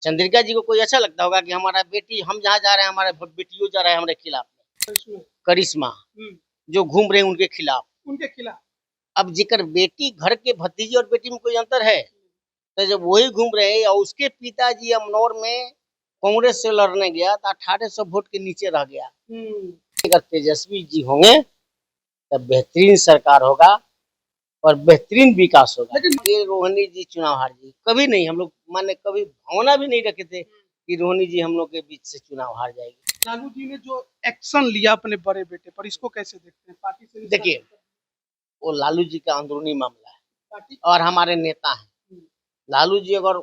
चंद्रिका जी को कोई अच्छा लगता होगा कि हमारा बेटी, हम जहाँ जा रहे हैं हमारा बेटियों जा रहा है हमारे खिलाफ, करिश्मा जो घूम रहे हैं उनके खिलाफ। अब जिक्र बेटी घर के भतीजी और बेटी में कोई अंतर है? तो जब वही घूम रहे हैं और उसके पिताजी अमनौर में कांग्रेस से लड़ने गया तो 1800 वोट के नीचे रह गया। अगर तेजस्वी जी होंगे तब बेहतरीन सरकार होगा और बेहतरीन विकास होगा। लेकिन ये रोहिणी जी चुनाव हार जी कभी नहीं, हम लोग माने कभी भावना भी नहीं रखे थे कि रोहिणी जी हम लोग के बीच से चुनाव हार जाएगी। लालू जी ने जो एक्शन लिया अपने बड़े बेटे पर, इसको कैसे देखते हैं? पार्टी से देखिए, वो लालू जी का अंदरूनी मामला है और हमारे नेता हैं। लालू जी अगर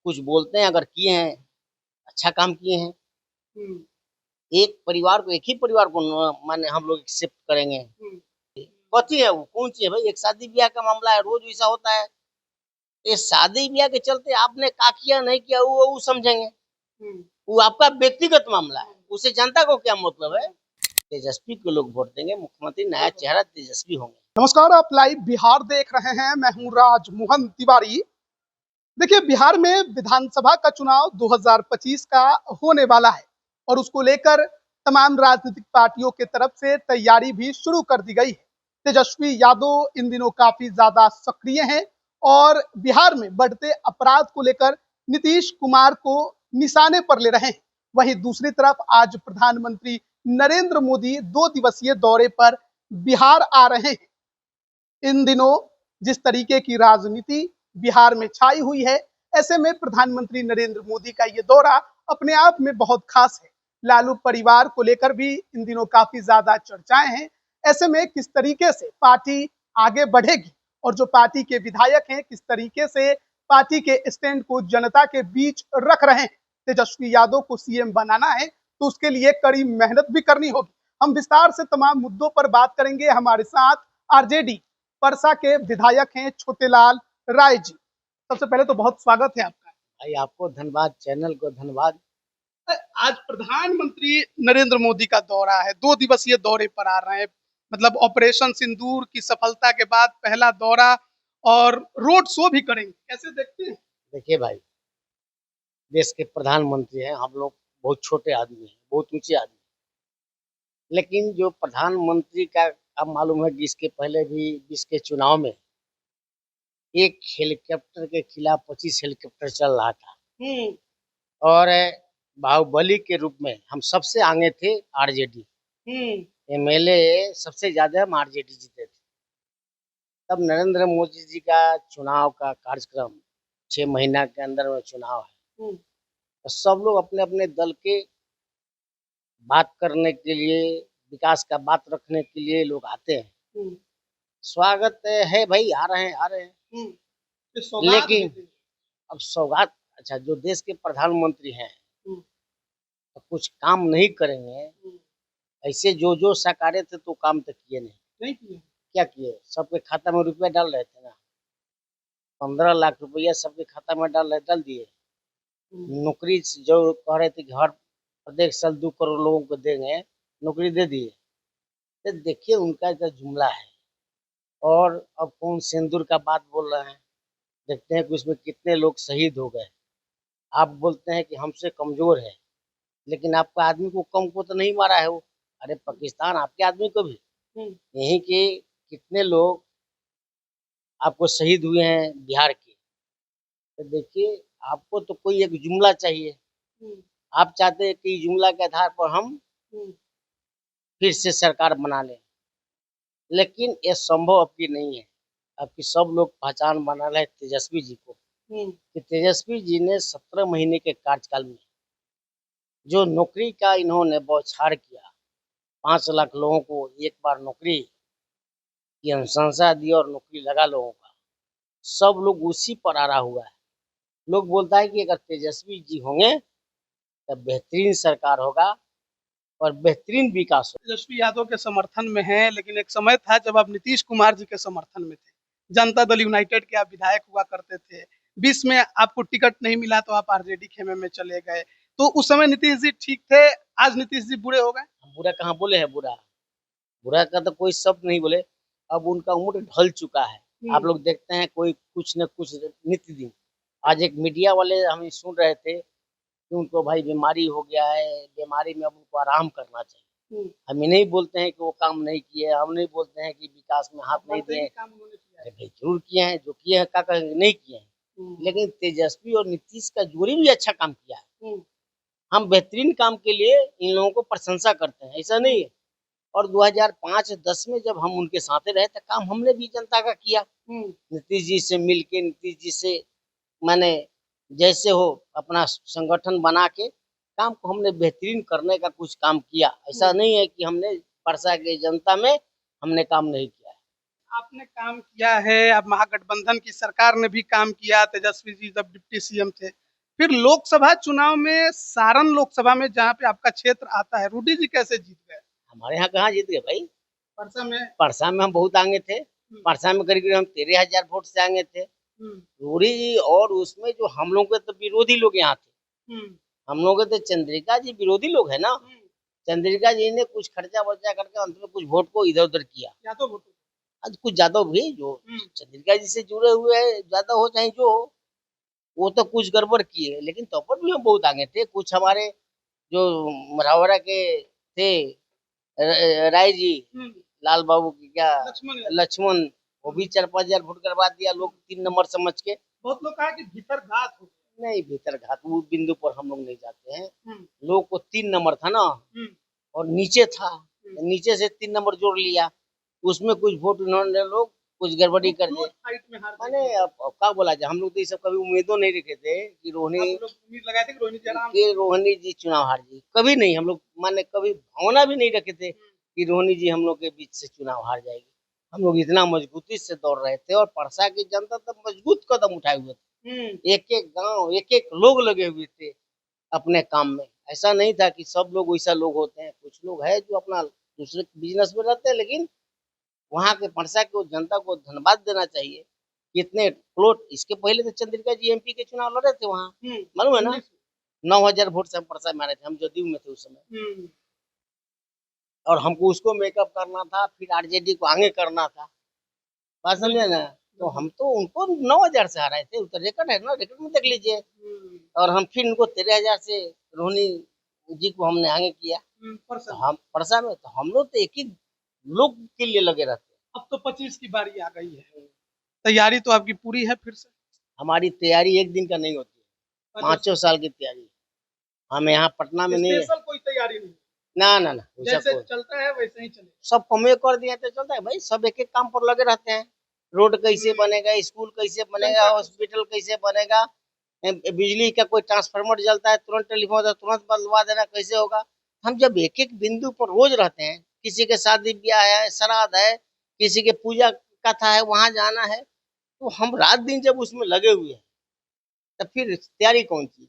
कुछ बोलते हैं, अगर किए हैं, अच्छा काम किए हैं, एक ही परिवार को माने हम लोग एक्सेप्ट करेंगे। कथी है वो, कौन सी है भाई? एक शादी ब्याह का मामला है, रोज ऐसा होता है। ये शादी ब्याह के चलते आपने क्या किया नहीं किया वो समझेंगे, वो आपका व्यक्तिगत मामला है, उसे जनता को क्या मतलब है। तेजस्वी को लोग वोट देंगे, मुख्यमंत्री नया चेहरा तेजस्वी होंगे। नमस्कार, आप लाइव बिहार देख रहे हैं। मैं हूं राजमोहन तिवारी। देखिए, बिहार में विधानसभा का चुनाव 2025 का होने वाला है और उसको लेकर तमाम राजनीतिक पार्टियों के तरफ से तैयारी भी शुरू कर दी गई है। तेजस्वी यादव इन दिनों काफी ज्यादा सक्रिय हैं और बिहार में बढ़ते अपराध को लेकर नीतीश कुमार को निशाने पर ले रहे हैं। वहीं दूसरी तरफ आज प्रधानमंत्री नरेंद्र मोदी 2 दिवसीय दौरे पर बिहार आ रहे हैं। इन दिनों जिस तरीके की राजनीति बिहार में छाई हुई है, ऐसे में प्रधानमंत्री नरेंद्र मोदी का ये दौरा अपने आप में बहुत खास है। लालू परिवार को लेकर भी इन दिनों काफी ज्यादा चर्चाएं हैं। ऐसे में किस तरीके से पार्टी आगे बढ़ेगी और जो पार्टी के विधायक हैं किस तरीके से पार्टी के स्टैंड को जनता के बीच रख रहे हैं। तेजस्वी यादव को सीएम बनाना है तो उसके लिए कड़ी मेहनत भी करनी होगी। हम विस्तार से तमाम मुद्दों पर बात करेंगे। हमारे साथ आरजेडी परसा के विधायक हैं छोटेलाल राय जी। सबसे पहले तो बहुत स्वागत है आपका। भाई आपको धन्यवाद, चैनल को धन्यवाद। आज प्रधानमंत्री नरेंद्र मोदी का दौरा है, 2 दिवसीय दौरे पर आ रहे हैं। मतलब ऑपरेशन सिंदूर की सफलता के बाद पहला दौरा और रोड शो भी करेंगे, कैसे देखते हैं? देखिए भाई, देश के प्रधानमंत्री हैं, हम लोग बहुत छोटे आदमी हैं, बहुत ऊंचे आदमी, लेकिन जो प्रधानमंत्री का अब मालूम है कि इसके पहले भी इसके चुनाव में एक हेलीकॉप्टर के खिलाफ 25 हेलीकॉप्टर चल रहा था और बाहुबली के रूप में हम सबसे आगे थे आरजेडी। एमएलए सबसे ज्यादा हम आरजेडी जीते थे। तब नरेंद्र मोदी जी का चुनाव का कार्यक्रम 6 महीना के अंदर में चुनाव है, तो सब लोग अपने अपने दल के बात करने के लिए, विकास का बात रखने के लिए लोग आते हैं। स्वागत है भाई, आ रहे हैं। लेकिन अब सौगात, अच्छा जो देश के प्रधानमंत्री हैं तो कुछ काम नहीं करेंगे, ऐसे जो सरकारें थे तो काम तो किए नहीं किए। क्या किए? सबके खाता में रुपया डाल रहे थे ना, 15 लाख रुपया सबके खाता में डाल दिए। नौकरी जो कह रहे थे कि हर प्रत्येक साल 2 करोड़ लोगों को देंगे, नौकरी दे दिए। तो देखिए उनका जो जुमला है, और अब कौन सिंदूर का बात बोल रहे हैं, देखते हैं कि उसमें कितने लोग शहीद हो गए। आप बोलते हैं कि हमसे कमजोर है, लेकिन आपका आदमी को कम को तो नहीं मारा है वो। अरे पाकिस्तान आपके आदमी को भी, यहीं के कितने लोग आपको शहीद हुए हैं बिहार के। तो देखिए, आपको तो कोई एक जुमला चाहिए। आप चाहते हैं कि जुमला के आधार पर हम फिर से सरकार बना लें, लेकिन ये संभव आपकी नहीं है। आपकी सब लोग पहचान बना रहे तेजस्वी जी को, कि तेजस्वी जी ने 17 महीने के कार्यकाल में जो नौकरी का इन्होंने बौछार किया, 5 लाख लोगों को एक बार नौकरी की अनुशंसा दी और नौकरी लगा लोगों का, सब लोग उसी पर आरा हुआ है। लोग बोलता है कि अगर तेजस्वी जी होंगे तब बेहतरीन सरकार होगा और बेहतरीन विकास होगा। तेजस्वी यादव के समर्थन में हैं, लेकिन एक समय था जब आप नीतीश कुमार जी के समर्थन में थे। जनता दल यूनाइटेड के आप विधायक हुआ करते थे। 20 में आपको टिकट नहीं मिला तो आप आरजेडी खेमे में चले गए। तो उस समय नीतीश जी ठीक थे, आज नीतीश जी बुरे हो गए। बुरा कहाँ बोले हैं? बुरा का तो कोई शब्द नहीं बोले। अब उनका उम्र ढल चुका है। आप लोग देखते हैं कोई कुछ न कुछ नित्य दिन। आज एक मीडिया वाले हम सुन रहे थे कि उनको भाई बीमारी हो गया है, बीमारी में अब उनको आराम करना चाहिए। हम्म, हम ये नहीं बोलते हैं कि वो काम नहीं किए, हम नहीं बोलते हैं कि विकास में हाथ नहीं बनते दिए। ही काम उन्होंने किया है। अरे भाई जरूर किए हैं, जो किए हैं क्या कहेंगे नहीं किए हैं। हम्म, लेकिन तेजस्वी और नीतीश का जोड़ी भी अच्छा काम किया है। हम्म, हम बेहतरीन काम के लिए इन लोगों को प्रशंसा करते हैं, ऐसा नहीं है। और 2005-10 में जब हम उनके साथ रहे तो काम हमने भी जनता का किया। हम्म, नीतीश जी से मिलके, नीतीश जी से माने जैसे हो अपना संगठन बना के काम को हमने बेहतरीन करने का कुछ काम किया। ऐसा हम्म। नहीं है कि हमने परसा के जनता में हमने काम नहीं किया है। आपने काम किया है, अब महागठबंधन की सरकार ने भी काम किया, तेजस्वी जी जब डिप्टी सीएम थे। फिर लोकसभा चुनाव में सारण लोकसभा में जहाँ पे आपका क्षेत्र आता है, रूडी जी कैसे जीत गए? हमारे यहाँ कहाँ जीत गए भाई। परसा में। परसा में हम बहुत आगे थे। परसा में करीब करीब हम 13,000 वोट से आगे थे। हम्म, रोड़ी जी और उसमें जो हम लोग के तो विरोधी लोग यहाँ थे। हम्म, हम लोग के तो चंद्रिका जी विरोधी लोग है ना। हम्म, चंद्रिका जी ने कुछ खर्चा वर्चा करके अंत में कुछ वोट को इधर उधर किया। या तो वोट। आज कुछ यादव भी जो हम्म, चंद्रिका जी से जुड़े हुए हैं, ज्यादा हो चाहे जो हो, वो तो कुछ गड़बड़ किए, लेकिन तो पर भी हम बहुत आगे थे। कुछ हमारे जो मरावरा के थे, राय जी, हम्म, लाल बाबू की क्या, लक्ष्मण। लक्ष्मण, वो भी 4-5 हजार वोट करवा दिया लोग 3 नंबर समझ के। बहुत लोग कहा कि भीतर घात हो गया। नहीं, भीतर घात वो बिंदु पर हम लोग नहीं जाते हैं। हम्म, लोग को 3 नंबर था ना, हम्म, और नीचे था, हम्म। नीचे से 3 नंबर जोड़ लिया, उसमें कुछ वोट उन्होंने लोग कुछ गड़बड़ी वो कर क्लोज दी। फाइट में हार माने गए। अब क्या बोला जाए, हम लोग तो ये सब कभी उम्मीदों नहीं रखे थे कि आप रोहिणी लोग उम्मीद लगाए थे कि रोहिणी जी आराम कि से। रोहिणी जी चुनाव हार जी, कभी नहीं। हम लोग माने कभी भावना भी नहीं रखे थे कि रोहिणी जी हम लोग के बीच से चुनाव हार जाएगी। हम लोग इतना मजबूती से दौड़ रहे थे, और परसा की जनता तो मजबूत कदम उठाए हुए थे। हम्म, एक एक गांव, एक एक लोग लगे हुए थे अपने काम में। ऐसा नहीं था कि सब लोग वैसा लोग होते हैं, कुछ लोग हैं जो अपना दूसरे बिजनेस में रहते हैं। लेकिन वहाँ के परसा को जनता को धन्यवाद देना चाहिए कि इतने प्लॉट, इसके पहले तो चंद्रिका जी एमपी के चुनाव लड़े थे वहाँ, मालूम है ना। 19। 9,000 वोट से हम परसा में आ रहे थे, हम जदयू में थे उस समय। हम्म, और हमको उसको मेकअप करना था, फिर आरजेडी को आगे करना था, बात समझे ना। तो हम तो उनको 9,000 से हराए थे, तो रिकॉर्ड है ना, रिकॉर्ड में देख लीजिए। हम्म, और हम फिर उनको 13,000 से रोहिणी जी को हमने आगे किया। परसा तो में। हम परसा में तो हम लोग तो एक ही लोग के लिए लगे रहते हैं। अब तो 25 की बारी आ गई है। तैयारी तो आपकी पूरी है फिर से? हमारी तैयारी एक दिन का नहीं होती है, 5 साल की तैयारी। हम यहाँ पटना में नहीं है। स्पेशल कोई तैयारी नहीं? ना ना ना, वैसा जैसे कोई चलता है वैसे ही चले। सब कमे कर दिया तो चलता है भाई। सब एक एक काम पर लगे रहते हैं। रोड कैसे बनेगा, स्कूल कैसे बनेगा, जनता हॉस्पिटल कैसे बनेगा, बिजली का कोई ट्रांसफार्मर जलता है तुरंत टेलीफोन होता है, तुरंत बदलवा देना कैसे होगा। हम जब एक एक बिंदु पर रोज रहते हैं, किसी के शादी ब्याह है, श्राद्ध है, किसी के पूजा कथा है, वहां जाना है, तो हम रात दिन जब उसमें लगे हुए हैं, तब फिर तैयारी कौन सी।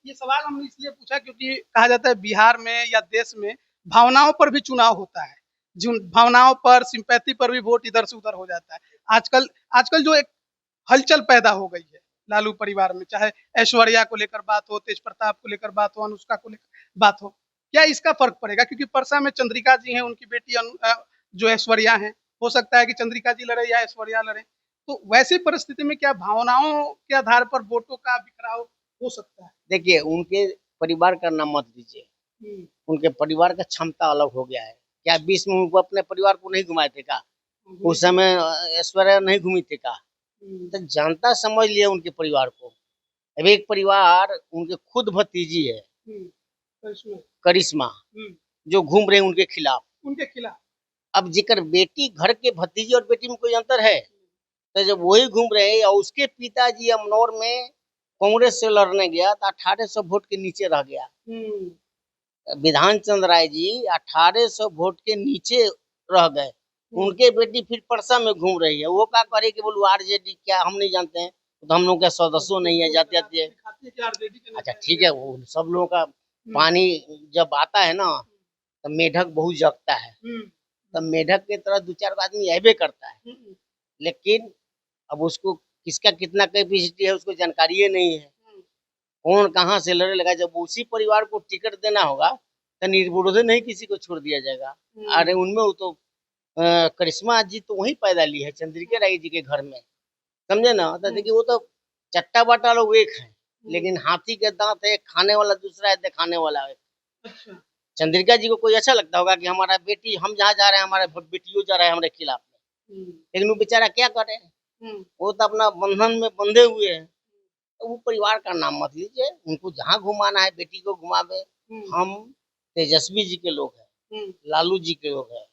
ये सवाल हमने इसलिए पूछा क्योंकि कहा जाता है बिहार में या देश में भावनाओं पर भी चुनाव होता है। जिन भावनाओं पर, सिंपैथी पर भी वोट इधर से उधर हो जाता है। आजकल आजकल जो एक हलचल पैदा हो गई है लालू परिवार में, चाहे ऐश्वर्या को लेकर बात हो, तेज प्रताप को लेकर बात हो, अनुष्का को लेकर बात हो, क्या इसका फर्क पड़ेगा? क्योंकि परसा में चंद्रिका जी हैं, उनकी बेटी जो ऐश्वर्या है, हो सकता है कि चंद्रिका जी लड़े या ऐश्वर्या लड़े। तो वैसी परिस्थिति में क्या भावनाओं के आधार पर वोटों का बिखराव हो सकता है? देखिए, उनके परिवार का नाम मत लीजिए। हम्म, उनके परिवार का क्षमता अलग हो गया है। क्या बीच में उनको अपने परिवार को नहीं घुमाए थे का? उस समय ऐश्वर्या नहीं घूमी थी का? हम्म, तो जनता समझ लिया उनके परिवार को। अब एक परिवार उनके खुद भतीजी है, तो इसमें करिश्मा, जो घूम रहे हैं उनके खिलाफ। उनके खिलाफ। अब जिक्र बेटी, घर के भतीजी और बेटी में कोई अंतर है? तो जब वही घूम रहे हैं, और उसके पिताजी अमनौर में कांग्रेस से लड़ने गया तो 1800 वोट के नीचे रह गया। हम्म, विधान चंद्र राय जी 1800 वोट के नीचे रह गए। उनके बेटी फिर परसा में घूम रही है, वो क्या करे कि बोलू आरजेडी क्या, हम नहीं जानते हैं, तो हम लोग का सदस्यों नहीं है, जाते जाते है। दिखाती है कि आरजेडी के अच्छा नेता ठीक है, वो सब लोगों का पानी जब आता है ना, तो मेढक बहुत जगता है। तब मेढक के तरह 2-4 आदमी अबे करता है, लेकिन अब उसको किसका कितना कैपेसिटी है उसको जानकारी नहीं है, कौन कहाँ से लड़े लगा। जब उसी परिवार को टिकट देना होगा तो निर्विरोध नहीं किसी को छोड़ दिया जाएगा। अरे उनमें वो तो करिश्मा जी तो वहीं पैदा ली है, चंद्रिका राय जी के घर में, समझे ना। तो देखिए, वो तो चट्टा बाटा लोग एक हैं, लेकिन हाथी के दांत है, खाने वाला दूसरा है, दिखाने वाला है। अच्छा। चंद्रिका जी को कोई अच्छा लगता होगा कि हमारा बेटी, हम जहाँ जा रहे हैं हमारा बेटियों जा रहा है हमारे खिलाफ में, लेकिन वो बेचारा क्या करे, वो तो अपना बंधन में बंधे हुए हैं। तो वो परिवार का नाम मत लीजिए, उनको जहाँ घुमाना है बेटी को घुमावे। हम तेजस्वी जी के लोग हैं, लालू जी के लोग हैं।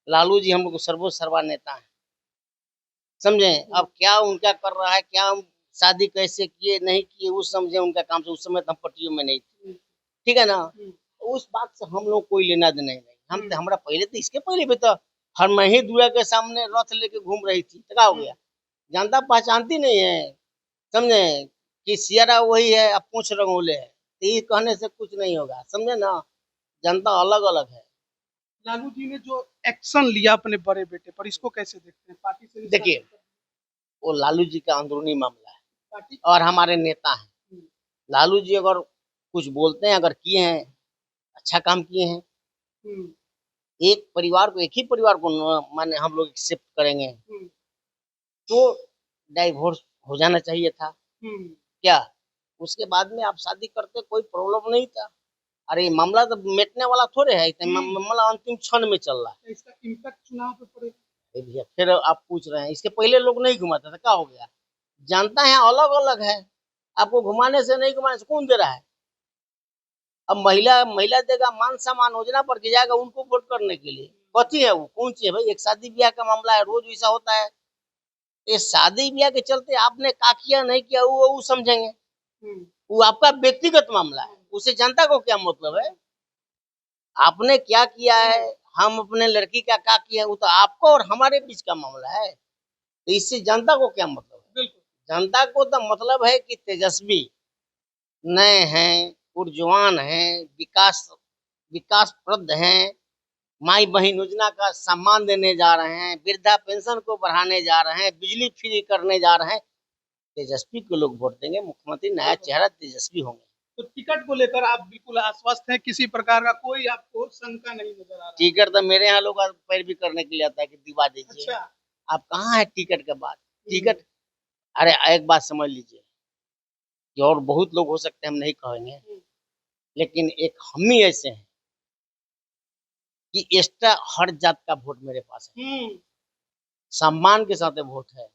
लालू जी हम लोग को सर्वो सर्वा नेता है, समझे। अब क्या उनका कर रहा है, क्या हम शादी कैसे किए नहीं किए वो समझे उनका काम से, उस समय तो हम पट्टियों में नहीं थे, ठीक है ना। उस बात से हम लोग कोई लेना देना ही नहीं। हम तो हमारा पहले तो, इसके पहले भी तो हर मही दूल्हा के सामने रथ लेके घूम रही थी, तो क्या हो गया, जनता पहचानती नहीं है, समझे, कि सियारा वही है अब पूछ रंगोले है, तो ये कहने से कुछ नहीं होगा, समझे ना। जनता अलग अलग है। लालू जी ने जो एक्शन लिया अपने बड़े बेटे पर, इसको कैसे देखते हैं? पार्टी से देखिए, वो लालू जी का अंदरूनी मामला है पार्टी और हमारे नेता हैं। लालू जी अगर कुछ बोलते हैं, अगर किए हैं, अच्छा काम किए हैं, एक परिवार को, एक ही परिवार को माने हम लोग एक्सेप्ट करेंगे, तो डाइवोर्स हो जाना चाहिए था क्या, उसके बाद में आप शादी करते, कोई प्रॉब्लम नहीं था। अरे मामला तो मिटने वाला थोड़े है, इतना मामला अंतिम क्षण में चल रहा है। इसका इम्पैक्ट चुनाव पे पड़ेगा। अरे भैया, फिर आप पूछ रहे हैं, इसके पहले लोग नहीं घुमाते थे, क्या हो गया, जानता है अलग अलग है, आपको घुमाने से नहीं घुमाने से कौन दे रहा है। अब महिला महिला देगा, मान सम्मान योजना पर के जाएगा उनको वोट करने के लिए, कथी है वो, कौन सी है भाई, एक शादी ब्याह का मामला है, रोज ऐसा होता है। ये शादी ब्याह के चलते आपने क्या किया नहीं किया वो समझेंगे, वो आपका व्यक्तिगत मामला है, उसे जनता को क्या मतलब है। आपने क्या किया है, हम अपने लड़की का क्या किया, वो तो आपको और हमारे बीच का मामला है, तो इससे जनता को क्या मतलब है। जनता को तो मतलब है कि तेजस्वी नए हैं, ऊर्जवान हैं, विकासप्रद हैं, माई बहन योजना का सम्मान देने जा रहे हैं, वृद्धा पेंशन को बढ़ाने जा रहे हैं, बिजली फ्री करने जा रहे हैं, तेजस्वी को लोग वोट देंगे, मुख्यमंत्री नया चेहरा तेजस्वी होंगे। तो टिकट को लेकर आप बिल्कुल आश्वस्त हैं, किसी प्रकार का कोई आपको शंका नहीं नजर आ रहा? टिकट तो मेरे यहाँ लोग पैरवी करने के लिए आता है कि दिवा दीजिए। अच्छा। आप कहाँ है टिकट के बाद, टिकट, अरे एक बात समझ लीजिए कि और बहुत लोग हो सकते हैं, हम नहीं कहेंगे, लेकिन एक हम ही ऐसे हैं कि एक्स्ट्रा हर जात का वोट मेरे पास है, सम्मान के साथ वोट है।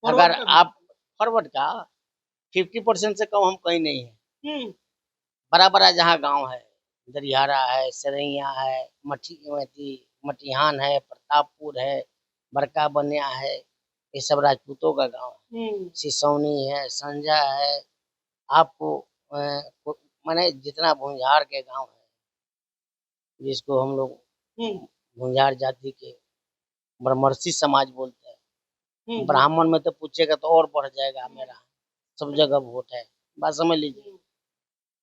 अगर आप फॉरवर्ड का 50% से कम हम कहीं नहीं है। बड़ा बड़ा जहाँ गांव है, दरियारा है, सरैया है, मटिहान है, प्रतापपुर है, बड़का बनिया है, ये सब राजपूतों का गांव है। सिसौनी है, संजा है, आपको माने जितना भुंजार के गांव है, जिसको हम लोग भुंजार जाति के ब्रह्मर्षि समाज बोलते हैं, ब्राह्मण में तो पूछेगा तो और बढ़ जाएगा मेरा, सब जगह वोट है, बात समझ लीजिए।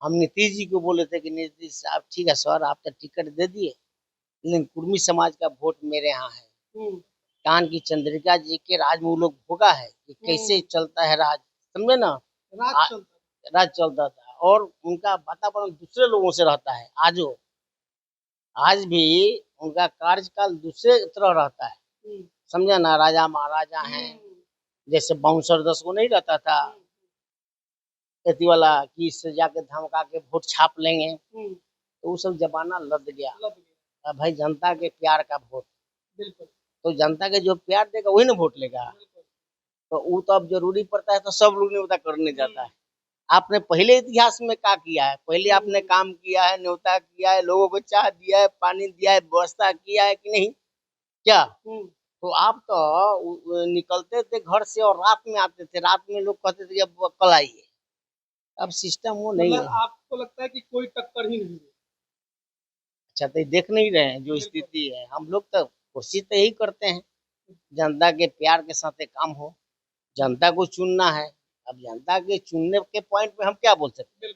हम नीतीश जी को बोले थे कि नीतीश साहब ठीक है सर, आप तो टिकट दे दिए, लेकिन कुर्मी समाज का वोट मेरे यहाँ है। कान की चंद्रिका जी के राज में वो लोग भोगा है कि कैसे चलता है राज, समझे ना, राज चलता था, और उनका वातावरण दूसरे लोगों से रहता है। आज भी उनका कार्यकाल दूसरे तरह रहता है, समझे ना, राजा महाराजा हैं, जैसे बाउंसर 10 को नहीं रहता था एती वाला कि इससे जाके धमका के वोट छाप लेंगे, तो वो सब जमाना लद गया। अब भाई जनता के प्यार का वोट, तो जनता के जो प्यार देगा वही ना वोट लेगा, तो वो तो अब जरूरी पड़ता है, तो सब लोग न्योता करने जाता है। आपने पहले इतिहास में क्या किया है, पहले आपने काम किया है, न्योता किया है, लोगों को चाह दिया है, पानी दिया है, व्यवस्था किया है कि नहीं क्या। तो आप तो निकलते थे घर से और रात में आते थे, रात में लोग कहते थे अब कल आइए, अब सिस्टम वो नहीं है। आपको लगता है कि कोई टक्कर ही नहीं है? अच्छा, तो देख नहीं रहे हैं जो स्थिति है, हम लोग तो कोशिश तो यही करते हैं जनता के प्यार के साथ काम हो, जनता को चुनना है। अब जनता के चुनने के पॉइंट पे हम क्या बोल सकते हैं,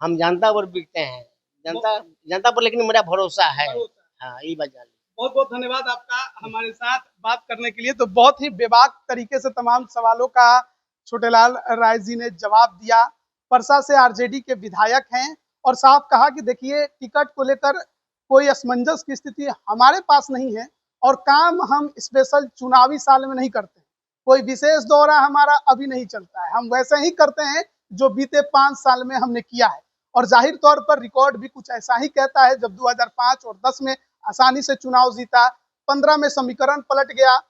हम जनता पर बिकते हैं, जनता पर लेकिन मेरा भरोसा है। हाँ, ये बात जान। बहुत बहुत धन्यवाद आपका हमारे साथ बात करने के लिए। तो बहुत ही बेबाक तरीके से तमाम सवालों का छोटेलाल राय जी ने जवाब दिया। परसा से आरजेडी के विधायक हैं और साफ कहा कि देखिए टिकट को लेकर कोई असमंजस की स्थिति हमारे पास नहीं है और काम हम स्पेशल चुनावी साल में नहीं करते, कोई विशेष दौरा हमारा अभी नहीं चलता है, हम वैसे ही करते हैं जो बीते 5 साल में हमने किया है। और जाहिर तौर पर रिकॉर्ड भी कुछ ऐसा ही कहता है। जब 2005 और 10 में आसानी से चुनाव जीता, 15 में समीकरण पलट गया,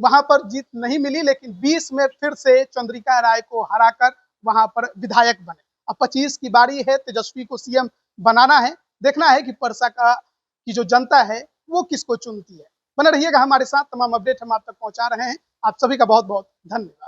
वहां पर जीत नहीं मिली, लेकिन 20 में फिर से चंद्रिका राय को हराकर वहां पर विधायक बने। अब 25 की बारी है, तेजस्वी को सीएम बनाना है। देखना है कि परसा की जो जनता है वो किसको चुनती है। बने रहिएगा हमारे साथ, तमाम अपडेट हम आप तक पहुंचा रहे हैं। आप सभी का बहुत बहुत धन्यवाद।